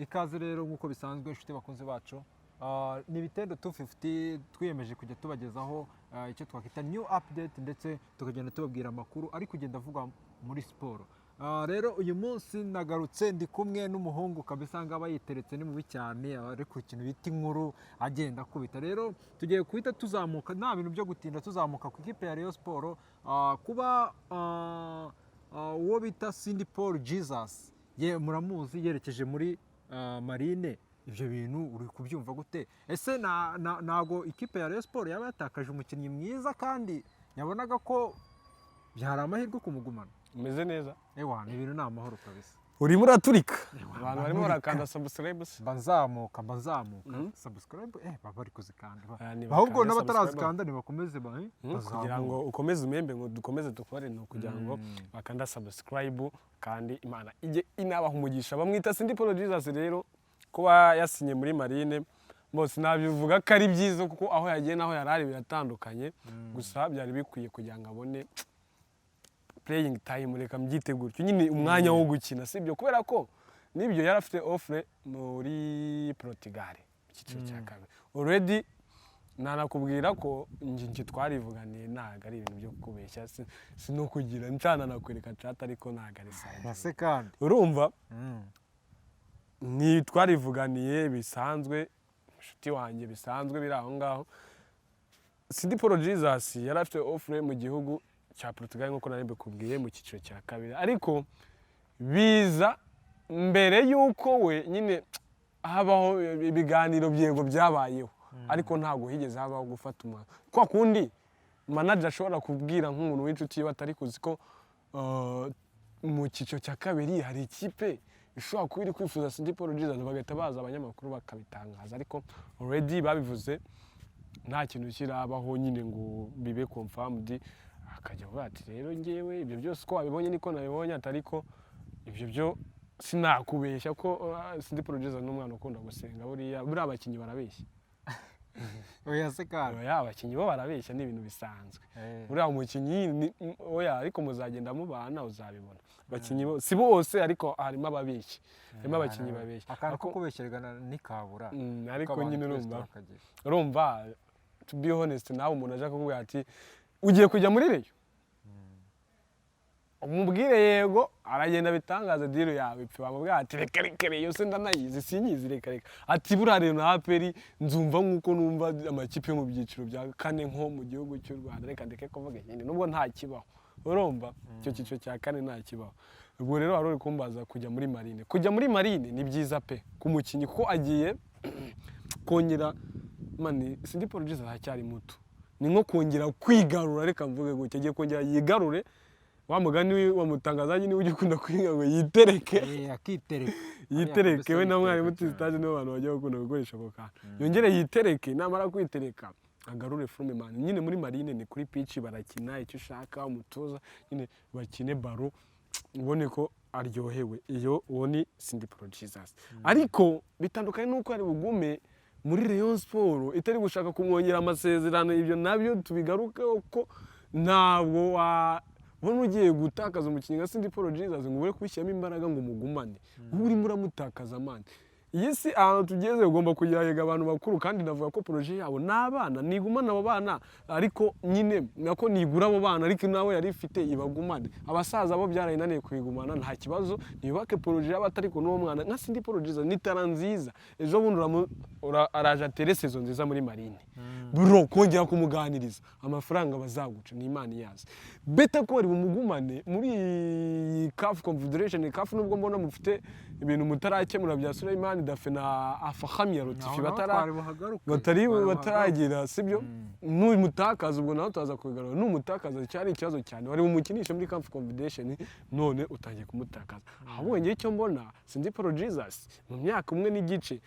ikaze rero nk'uko bisanzwe inshuti bakunze bacu ni Bitendo 250 twiyemeje kujya tubagezaho icyo twakwita new update ndetse tukagenda tubabwira amakuru ari kugenda avuga muri siporo. Rero uyu munsi nagarutse ndi kumwe n'umuhungu kabisa ngaba yiteretse ni mubi cyane ari ku kintu bita inkuru agenda kubita. Rero tugiye kuhita tuzamuka nta bintu byo gutinda tuzamuka ku ikipe ya Rayon Sport kuba uwo bita Cindy Paul Jesus muramuzi yerekeje muri Marine. Ibyo bintu uri kubyumva gute? Ese nago ikipe ya Rayon Sport yaba yatakaje umukinnyi mwiza kandi yabonaga ko byari amahirwe kumugumana? Umeze neza Ni ibintu ni amahoro kabisa. urimo uraturika abantu barimo barakanda subscribe mbazamuka subscribe baba ari kuzikanda ahubwo n'abatarazikanda nibakomeze kugira ngo ukomeze umembe ngo dukomeze dukore no kugira ngo bakanda subscribe kandi Imana ije inabaha umugisha. Bamwita Cindy Paul Jesus rero kuba yasinye muri Marine bose nabivuga ko ari byiza kuko aho yagiye naho yarari biratandukanye, gusa byari bikwiye kugira ngo abone playing time, reka mbyiteguye nyine umwanya wo gukina, sibyo kubera ko nibyo yarafite offre muri Portugal icyiciro cya kabiri already. Nanakubwira ko njye twarivuganiye ntago ari ibintu byo kubeshya, si no kugira ncana nakwereka chat ariko ntago ari science kandi urumva ni twarivuganiye bisanzwe inshuti wanjye bisanzwe biri aho ngaho. Cindy Paul Jesus yarafite offre mu gihugu cya Portugal nkuko nari mbikubwiye mu cyiciro cya kabiri, ariko biza mbere yuko we nyine habaho ibiganiro byego byabayeho, ariko ntago higeze habaho gufata umwana kwa kundi manager ashobora kubwira nk'umuntu w'inshuti ye batari kuzi ko mu cyiciro cya kabiri hari ikipe ishobora kuba iri kwifuza Cindy Paul Jesus, bagahita baza abanyamakuru bakabitangaza, ariko already babivuze nta kintu kirabaho nyine ngo bibe confirmed. Akajya avuga ati rero ngewe ibyo byose ko wabibonye niko nabibonye, atariko ibyo byo sinakubeshya ko Cindy Paul Jesus n'umwana ukunda gusenga buriya abakinnyi barabeshya. Se kandi abakinnyi bo barabeshya ni ibintu bisanzwe. Buriya umukinnyi ariko muzagenda mubana uzabibona. Abakinnyi si bose ariko harimo ababeshya, harimo abakinnyi babeshya. Akako kubeshyerwa nikabura, ariko nyine urumva to be honest nawe umuntu aje kuvuga ati ugiye kujya muri Rayon, umubwire yego aragenda bitangaza deal yawe ipfe, bamubwira ati reka Rayon se ndanayizi sinyizi reka ati burare na APR nzumva nkuko numva amakipe mu byiciro bya kane nko mu gihugu cy'u Rwanda, reka ndeke kuvuga nyine nubwo nta kibaho urumva icyo cyiciro cya kane nta kibaho. Ubwo rero wari uri kumbaza kujya muri Marine. Kujya muri Marine ni byiza pe ku mukinnyi ko agiye kongera mani. Cindy Paul Jesus aracyari muto, ni nko kongera kwigarura, reka mvuge gutya agiye kongera yigarure wa mugani wamutangaza nyine ujye ukunda kwiga ngo yitereke yitereke we na mwarimu tuzitaje no abantu bajya gukunda gukoresha ako kantu, yongere yitereke namara kwitereka agarure from man. Nyine muri Marine ni kuri pitch barakina icyo ushaka, umutoza nyine bakine baro ubone ko aryohewe. Iyo uwo ni Cindy Paul Jesus. Ariko bitandukanye nuko ari bugume muri Rayon Sport itari gushaka kumwongera amasezerano. Ibyo nabyo tubigaruke uko ntabwo bona ugiye gutakaza umukinnyi nka Cindy Paul Jesus ngo ube kwishyiramo imbaraga ngo mugumane, uri muramutakaza amande. Iyi si ahantu tugeze ugomba kujyahega abantu bakuru, kandi navuga ko projet yabo n'abana nigumana abo bana, ariko nyine nako nigura abo bana ariko nawe yari ifite ibagumane. Abasaza bo byarayinaniye kwigumana nta kibazo, nibake projet y'abatari ko no mwana nka Cindy Paul Jesus ni talent nziza. Ejo bundi araje atere saison nziza muri Marine bro, kongera kumuganiriza amafaranga bazaguca ni Imana yazi. Beta ko ari bumugumane muri CAF Confederation. CAF nubwo mbona mufite ibintu mutarakemura bya Suleiman Dafe na Afahamia Rotifi bataragira, sibyo n'umutakaza. Ubwo naho tuzaza kubigarura n'umutakaza cyari ikibazo cyane, wari umukinisha muri CAF Confederation none utangiye kumutakaza. Ahubwo icyo mbona Cindy Paul Jesus mu myaka umwe n'igice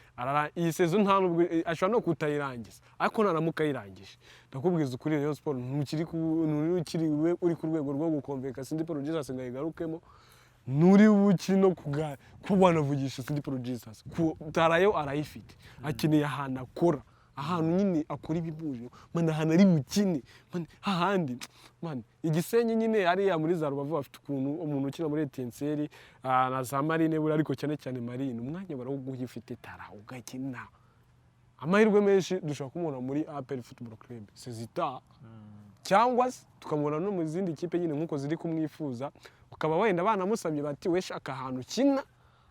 iyi saison nta nubwo ashobora no kutayirangiza, ariko naramuka yirangije ndakubwiza ukuri Rayon Sport uri ku rwego rwo gukomveka Cindy Paul Jesus ngayigarukemo, nuri ukiri no kubanavugisha Cindy Paul Jesus tarayo arayifite, akeneye ahantu akora ahantu nyine akora ibibuje man ahantu ari mukine man hahandi man Igisenyi nyine hariya muri za Rubavu bafite umuntu ukina muri Etincelle na za Marine buri ariko cyane cyane Marine umwanya barawuguha ufite tara ugakina amahirwe menshi dushaka kumubona muri APR Football Club Sezita cyangwa tukamubona no mu zindi kipe nyine nkuko ziri kumwifuza ukaba wenda banamusabye bati we shaka ahantu kina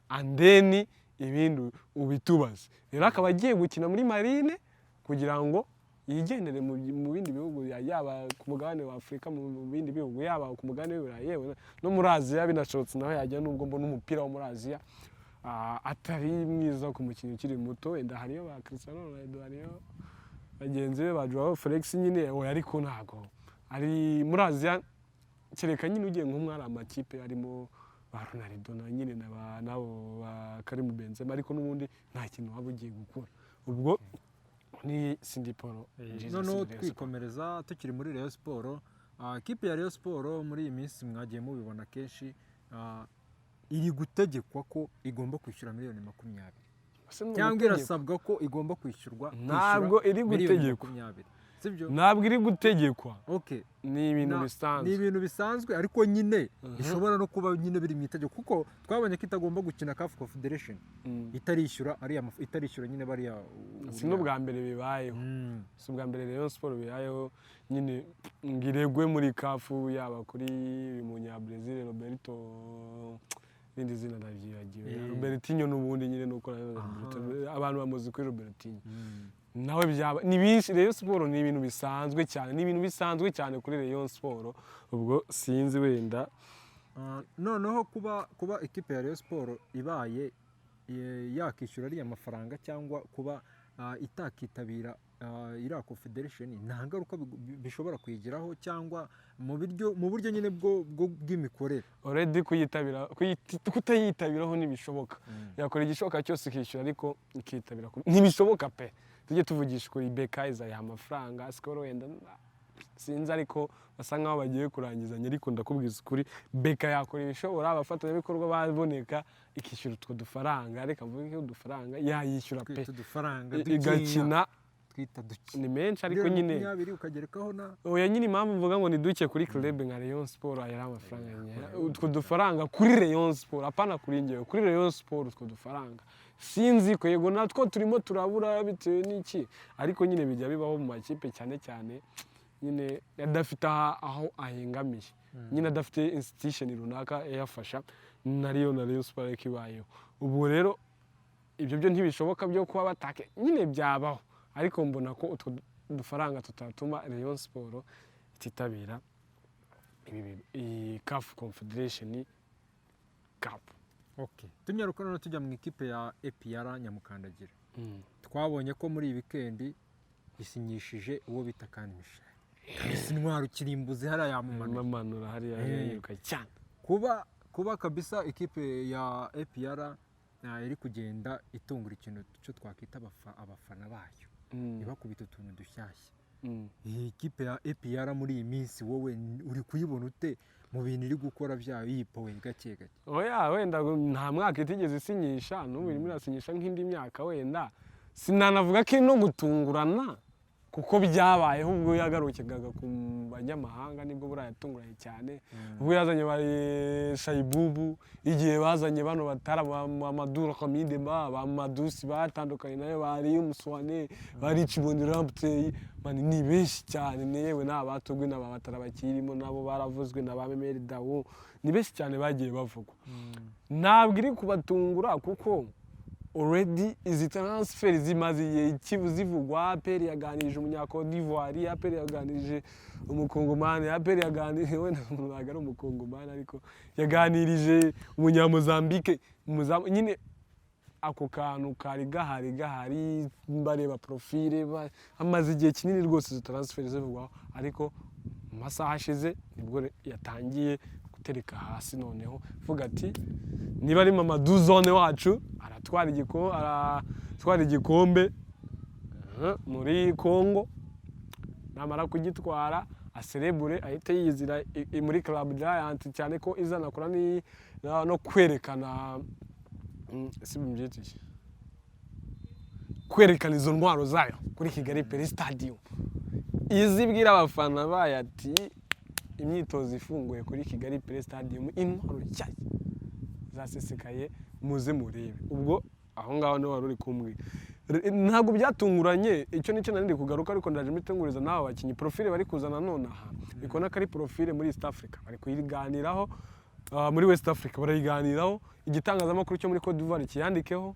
and then ibintu ubitubaze rero akaba agiye gukina muri Marine kugira ngo yigendere mu bindi bihugu yaba ku mugabane wa Afrika mu bindi bihugu yaba ku mugabane w'Uburayi yewe no muri Aziya binashobotse naho yajya nubwo mbona umupira wo muri Aziya atari mwiza ku mukinnyi ukiri muto wenda hariyo ba Cristiano Ronaldo hariyo bagenzi be ba Joao Felix nyine we ariko ntago ari muri Aziya kereka nyine ugiye nk'umwari amakipe arimo ba Ronaldo na nyine nabo ba Karim Benzema ariko n'ubundi nta kintu waba ugiye gukora ubwo ni Sindiporo noneho twikomereza tukiri muri Rayon Sport kipe ya Rayon Sport muri iyi minsi mwagiye mubibona kenshi iri gutegekwa ko igomba kwishyura miliyoni 20 cyangwa irasabwa ko igomba kwishyurwa ntabwo iri gutegekwa ntabwo iri gutegekwa ni ibintu bisanzwe ariko nyine bishobora no kuba nyine biri mu itegeko kuko twabonye ko itagomba gukina CAF Confederation itarishyura nyine bariya si n'ubwa mbere bibayeho si ubwa mbere Rayon Sport bibayeho nyine ngiregwe muri CAF yaba kuri Munyabrazil Roberto n'indi zina navyibagiwe Robertinho n'ubundi nyine nuko abantu bamuzi kuri Robertinho nawe byaba ni binshi Rayon Sport ni ibintu bisanzwe cyane kuri Rayon Sport ubwo sinzi wenda noneho kuba equipe ya Rayon Sport ibaye yakishyura ari amafaranga cyangwa kuba itakitabira ira Confederation nta ngaruka bishobora kuyigiraho cyangwa mu buryo nyine bw'imikorere already kutayitabiraho ntibishoboka yakora igishoboka cyose ikishyura ariko ikitabira ntibishoboka pe tujye tuvugisha kuri Beka izayaha amafaranga Skol wenda sinzi ariko basa nkaho bagiye kurangizanya ariko ndakubwiza ukuri Beka yakora ibishobora abafatanyabikorwa baboneka ikishyura utwo dufaranga reka mvuge ko udufaranga yayishyura pe igakina ni menshi ariko nyine 20 ukagerekaho na oya nyine impamvu mvuga ngo ni duke kuri club nka Rayon Sport ayari amafaranga utwo dufaranga kuri Rayon Sport apana kuri ngewe kuri Rayon Sport utwo dufaranga sinzi ko yego natwo turimo turabura bitewe n'iki ariko nyine bijya bibaho mu makipe cyane nyine adafite aho ahengamiye nyine adafite institution runaka yafasha na Rayon Sport kibayeho ubwo rero ibyo byo ntibishoboka byo kuba batake nyine byabaho ariko mbona ko utwo dufaranga tutatuma Rayon Sport ititabira ibi CAF Confederation Cup. Tunyaruka none tujya mu ikipe ya APR Nyamukandagira twabonye ko muri weekend isinyishije uwo bita Kanisha Intwaro Kirimbuzi hariya yamumanura hariya yiruka cyane kuba kabisa ikipe ya APR iri kugenda itungura ikintu cyo twakwita abafana bayo ibakubita utuntu dushyashya iyi kipe ya APR muri iyi minsi wowe uri kuyibona ute mu bintu iri gukora byayo yipowe gake oya wenda nta mwaka itigeze isinyisha n'ubu irimo irasinyisha nk'indi myaka wenda sinanavuga ko no gutungurana kuko byabayeho ubwo yagarukigaga ku banyamahanga nibwo burayatunguranye cyane ubwo yazanye bari Shaibubu igihe bazanye bano batara Mamadou Hamide ba Madusi batandukanye nayo bari Umuswane bari Chibondi Ramptey mani ni benshi cyane newe n'abatugwe n'ababatara bakirimo nabo baravuzwe n'abamemeri dawo ni benshi cyane bagiye bavugwa ntabwo iri kubatungura kuko already izi transfer zimaze zivugwa APR yaganije umunyako d'Ivoire APR yaganije umukongomani APR yaganije we ntabwo umukongomani ariko yaganirije umunyamozambique nyine ako kantu kari gahari bareba profile amaze igihe kinini rwose izo transfer zivugwa ariko mu masaha ashize nibwo yatangiye gutereka hasi noneho vuga ati niba ari Mamadou Zone wacu aratwara igikombe muri Congo namara kugitwara aserebure ahite yizira muri Club Giant cyane ko izanakora no kwerekana kwerekana izo ntwaro zayo kuri Kigali Pele Stadium, izibwira abafana bayo ati imyitozo ifunguye kuri Kigali Pele Stadium, intwaro nshyashya zasesekaye muze murebe. Ubwo aho ngaho niho wari uri kumbwira. Ntabwo byatunguranye, icyo nicyo nari ndi kugaruka, ariko ndaje mitenguriza nawe abakinnyi profile bari kuzana none aha. Ikona kari profile muri East Africa bari kuyiganiraho, muri West Africa barayiganiraho, igitangazamakuru cyo muri Cote d'Ivoire kiyandikeho,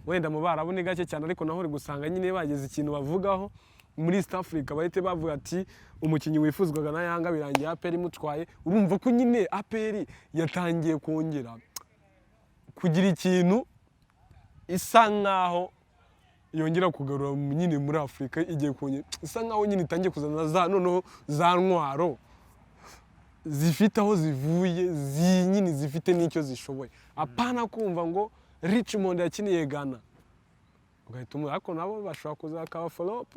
wenda mu Barabu ni gake cyane, ariko naho uri gusanga nyine bageze ikintu bavugaho. Muri East Africa bahite bavuga ati umukinnyi wifuzwaga na Yanga birangiye APR imutwaye. Urumva ko nyine APR yatangiye kongera kugira ikintu isa nkaho yongera kugarura nyine muri Afrika, igiye kongera isa nkaho nyine itangiye kuzana za noneho za ntwaro zifite aho zivuye, nyine zifite n'icyo zishoboye. Apana kumva ngo Richmond yakiniye Ghana ugahita umwe, ariko nabo bashobora kuzakaba follow up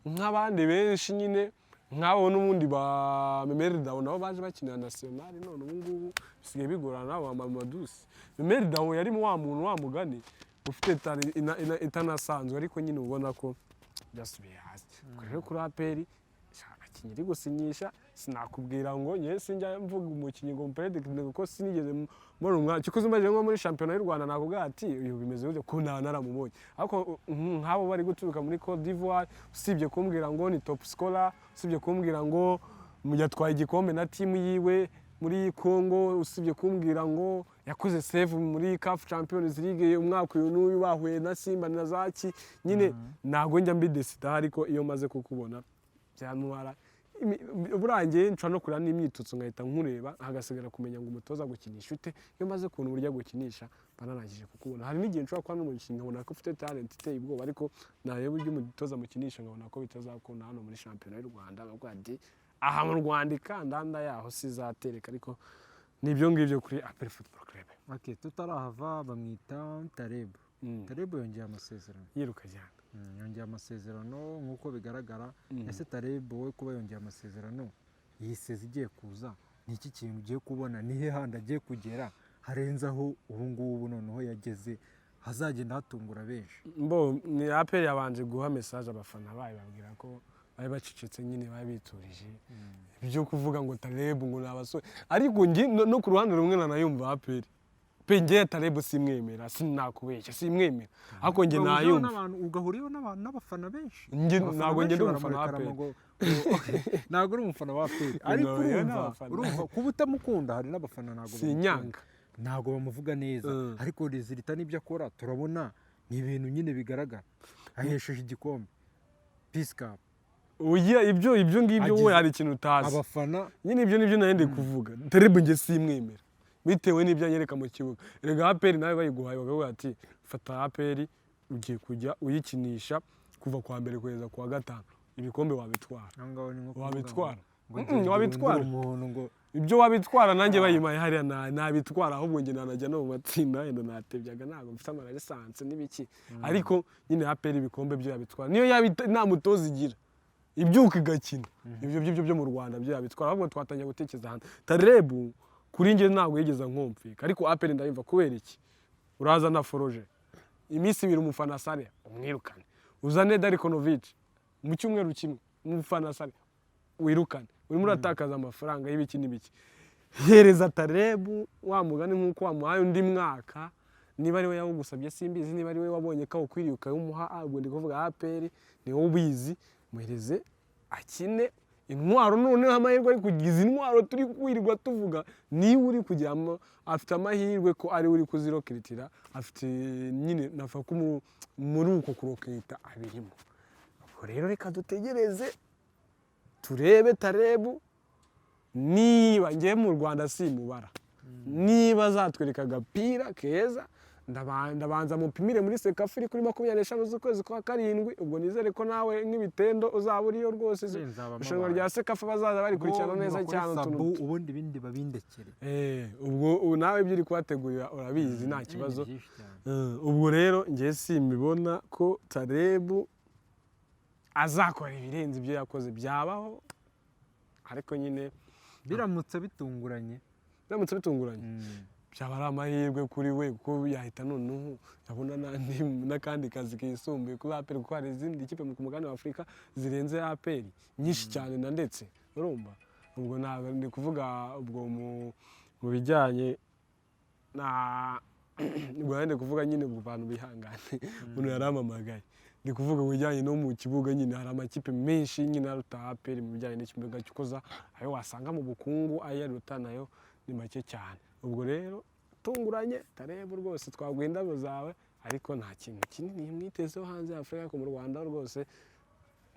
nk'abandi benshi nyine nk'abo n'ubundi ba Memeridao nabo baje bakinira national. None ubu ngubu bisigaye bigorana wa Mamadusi. Memeridao yari mu wa muntu wa mugani ufite itanasanzwe, ariko nyine ubona ko byasubiye hasi. Rero kuri APR abakinnyi iri gusinyisha, sinakubwira ngo nye sinjya mvuga umukinnyi ngo predict kuko sinigeze mbona umwanya cyo kuzumaje nko muri championnat y'u Rwanda, nakubwira ati uyu bimeze gute ko naramubonye. Ariko nk'abo bari guturuka muri Cote d'Ivoire, usibye kumbwira ngo ni top scorer, usibye kumbwira ngo yatwaye igikombe na team yiwe muri Congo, usibye kumbwira ngo yakoze save muri CAF Champions League umwaka uyu n'uyu bahuye na Simba na Zaki, nyine nago njya mbidesida, ariko iyo maze kukubona byantwara burangiye nca no kurana n'imyitutso ngahita nkureba, hagasigara kumenya ngo umutoza gukinisha ute. Iyo maze kuntu burya gukinisha banarangije kukubona. Hari n'igihe nshobora kwa n'umukinnyi nkabona ko ufite talent iteye ubwoba, ariko nayo buryo umutoza mukinisha nkabona ko bitazakunda hano muri championnat y'u Rwanda. Bagwadi aha mu Rwanda ikandanda yaho sizatereka, ariko nibyo ngibyo kuri APR Football Club. Okay, tutarahava bamwita Taleb. Taleb yongeye amasezerano. Yiruka cyane. Yongeye amasezerano nk'uko bigaragara. Ese Taleb wowe kuba yongeye amasezerano yiseze igiye kuza, ni iki kintu ugiye kubona, nihe handi agiye kugera harenzaho ubu ngubu noneho yageze hazagenda hatungura benshi? Mbo ni APR yabanje guha message abafana bayo babwira ko bari bacicetse nyine bari biturije ibyo kuvuga ngo Taleb ngo nabasore, ariko ngi no ku ruhande rumwe nanayumva APR penge Taleb simwemera, sinakubeshya simwemera, ariko nge nayumva n'abantu ugahuriyo n'abafana benshi. Nge ntago nge ndumufana wa APR, ntago uri umufana wa APR, ariko urumva kuba utamukunda hari n'abafana ntago sinyanga, ntago bamuvuga neza, ariko rezilita n'ibyo akora turabona ni ibintu nyine bigaragara. Ahesheje igikombe Peace Cup. Oya ibyo ngibyo wowe hari ikintu utazi. Abafana nyine ibyo nibyo nahende kuvuga. Taleb nge simwemera bitewe n'ibyo anyereka mu kibuga. Erega APR nawe bayiguhaye bagavuga ati fata APR ugiye kujya uyikinisha kuva kwa mbere kugeza kwa gatanu, ibikombe wabitwara. Wabitwara umuntu ngo ibyo wabitwara nanjye bayimaye hariya nabitwara, ahubwo nge nanajya no mu matsinda yenda natebyaga ntago mfite amarasanse n'ibiki, ariko nyine APR ibikombe byo yabitwara. Niyo nta mutoza igira ibyuka igakina ibyo byo mu Rwanda byo yabitwara, ahubwo twatangiye gutekereza hanze. Taleb kuri nge ntago yigeza nkomfika, ariko APR ndayumva kubera iki. Uraza na Foroje iminsi ibiri umufana sare umwirukane, uzane Darikonovic mu cyumweru kimwe umufana sare wirukane, urimo uratakaza amafaranga y'ibiki n'ibiki. Hereza Taleb wa mugani nk'uko wamuhaye undi mwaka, niba ari we yawugusabye simbizi, niba ari we wabonye ko ukwiriye ukayumuha, ahubwo ndi kuvuga APR ni wowe ubizi, muhereze akine intwaro. Noneho amahirwe ari kugiza intwaro turi kwirirwa tuvuga, niba uri kujyamo afite amahirwe ko ari uri kuzirokiritira, afite nyine nafa ko muri uko kurokita abirimo. Ubwo rero reka dutegereze turebe Taleb niba ngiye mu Rwanda simubara, niba azatwereka agapira keza. Ndabanza mupimire muri Sekafa iri kuri 25 z'ukwezi kwa karindwi, ubwo nizere ko nawe nk'ibitendo uzaba uriyo rwose. Ishanwa rya Sekafa bazaza bari kurikirana neza cyane utuntu ubundi bindi babindekere. Ubwo nawe ibyo uri kubategurira urabizi nta kibazo. Ubwo rero ngiye simibona ko Taleb azakora ibirenze ibyo yakoze byabaho, ariko nyine biramutse bitunguranye byaba ari amahirwe kuri we kuko yahita noneho yabona n'akandi kazi kisumbuye kuri APR kuko hari izindi kipe ku mugabane wa Afurika zirenze APR nyinshi cyane na ndetse urumva ubwo ntabwo ndi kuvuga ubwo mu bijyanye na ubwo ndi kuvuga nyine mu bantu bihangane umuntu yaramamagaye ndi kuvuga bijyanye no mu kibuga nyine hari amakipe menshi nyine aruta APR mu bijyanye n'ikibuga cyukoza ayo wasanga mu bukungu ayo aruta nayo ni make cyane ubwo rero tunguranye tarebo rwose twaguha indabo zawe ariko nta kintu kinini mwitezeho hanze ya Afurika ko mu Rwanda rwose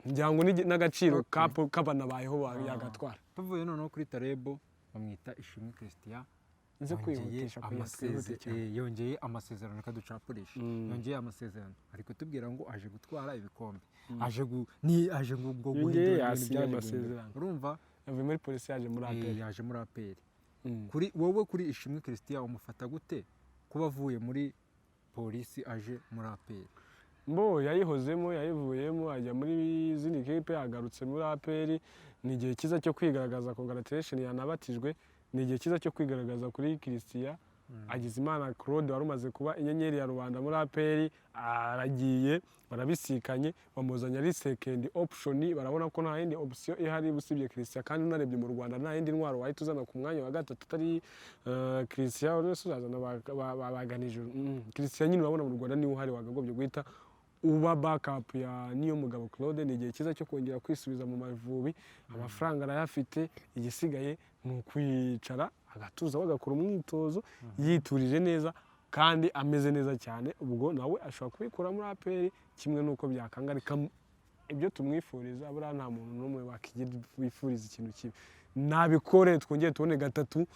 njyango n'agaciro kabanabayeho yagatwara tuvuye noneho kuri tarebo bamwita Ishimwe Christian nze kwihutisha yongeye amasezerano kaducapurisha yongeye amasezerano ariko tubwira ngo aje gutwara ibikombe aje ngo guhindura amasezerano urumva yavuye muri polisi yaje muri APR kuri wowe kuri Ishimwe Christian umufata gute kuba avuye muri polisi aje muri APR mbo yayivuyemo ajya muri izindi kipe yagarutse muri APR ni igihe cyiza cyo kwigaragaza congratulation yanabatijwe ni igihe cyiza cyo kwigaragaza kuri Christian Agizimana Claude wari umaze kuba inyenyeri ya rubanda muri APR aragiye barabisikanye bamuzanya ari second option barabona ko nta yindi option ihari busibye Christian kandi unarebye mu Rwanda nta yindi ntwaro wahita uzana ku mwanya wa gatatu atari Christian wese uzazana baganije Christian nyine urabona mu Rwanda niwe uhari wagagobye guhita uba backup ya Niyomugabo Claude ni igihe cyiza cyo kongera kwisubiza mu Mavubi amafaranga arayafite igisigaye ni ukwicara agatuza bagakora umwitozo yiturije neza kandi ameze neza cyane ubwo nawe ashobora kubikora muri APR kimwe nuko byakangarika ibyo tumwifuriza buriya nta muntu n'umwe wakigira wifuriza ikintu kibi nabikore twongeye tubone gatatu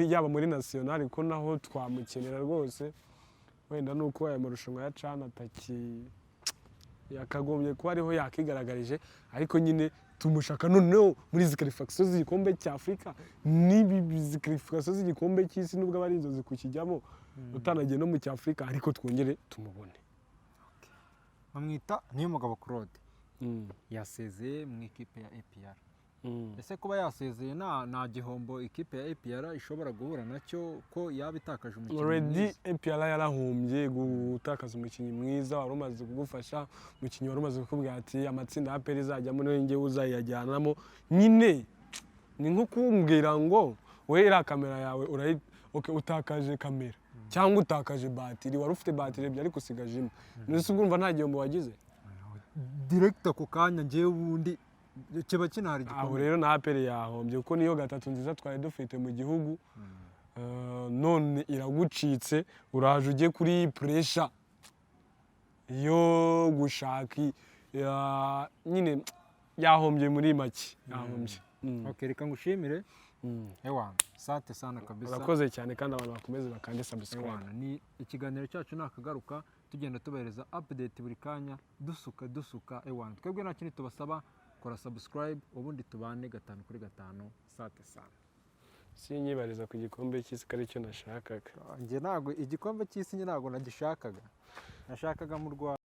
yaba muri national ko naho twamukenera rwose wenda nuko aya marushanwa ya CHAN yakagombye kuba ariho yakigaragarije ariko nyine tumushaka noneho muri qualification z'igikombe cya Afurika n'ibi qualification z'igikombe cy'isi nubwo abari inzozi kukijyamo utanagiye no mu cya Afurika ariko twongere tumubone bamwita Niyomugabo Claude yasezeye mu ikipe ya APR ese kuba yasezeye nta gihombo ikipe ya APR ishobora guhura nacyo ko yaba itakaje umukinnyi already APR yarahombye gutakaza umukinnyi mwiza wari umaze kugufasha umukinnyi wari umaze kukubwira ati amatsinda ya APR izajyamo n'inge uzayajyanamo nyine ni nko kumbwira ngo we ira kamera yawe utakaje kamera cyangwa utakaje batiri wari ufite batiri ebyiri ariko usigaje imwe nese urumva nta gihombo wagize direct ako kanya ngiye ubundi kiba kinahari gikomeye aho rero na APR yahombye kuko niyo gatatu nziza twari dufite mu gihugu none iragucitse uraje ujye kuri pressure yo gushaka nyine yahombye muri make yahombye okay reka ngushimire ewana sante sana kabisa urakoze cyane kandi abantu bakomeze bakande subscribe ni ikiganiro cyacu nakagaruka tugenda tubahereza update buri kanya dusuka ewana twebwe nta kintu tubasaba kora subscribe ubundi tubane 5 kuri 5 sate sana sinyibariza ku gikombe cy'isi kari cyo nashakaga nge nago igikombe cy'isi nge nago nagishakaga nashakaga mu Rwanda